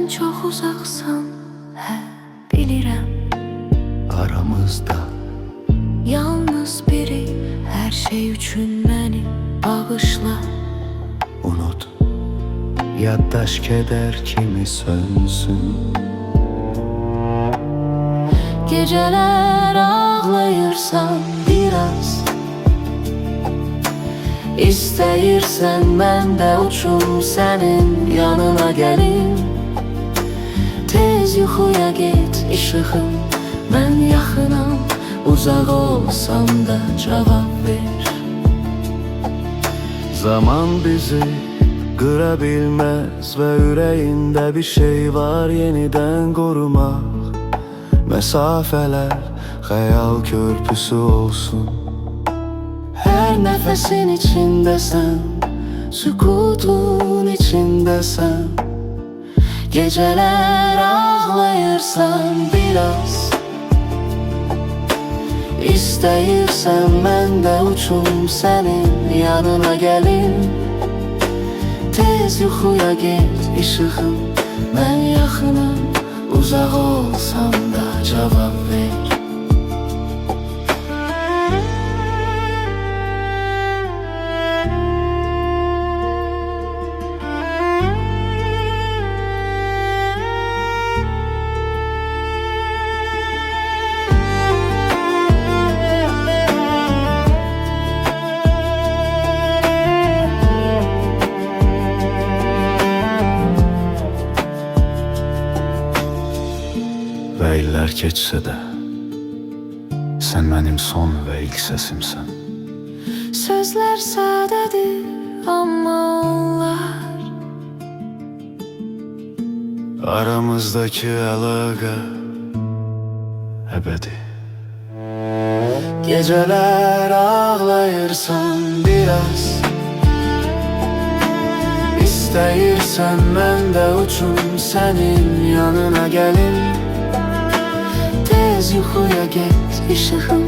Sən çox uzaqsan, hə, bilirəm. Aramızda Yalnız biri hər şey üçün məni bağışla. unut, yaddaş keder kimi sönsün. Geceler ağlayırsan biraz, İstəyirsən mən də uçum sənin yanına gəlim. Tez yuxuya get işığım, mən yaxınam. Uzaq olsam da cavab ver. Zaman bizi kırabilmez ve yüreğinde bir şey var yeniden korumak. Mesafeler hayal körpüsü olsun. Her nefesin içindesen, sükutun içindesen. Geceler ağlayırsan biraz, İstəyirsən mən də uçum sənin yanına gəlim. Tez yuxuya get işığım, mən yaxınam. Uzaq olsam da cavab ver. Ve iller geçse de sen benim son ve ilk sesimsen. Sözler sadədir, amma onlar Aramızdaki əlaqə ebedi. Geceler ağlayırsan biraz, İstəyirsən mən də uçum sənin yanına gəlim. Tez yuxuya get işığım,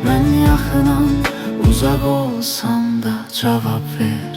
mən yaxınam. Uzaq olsam da cavab ver.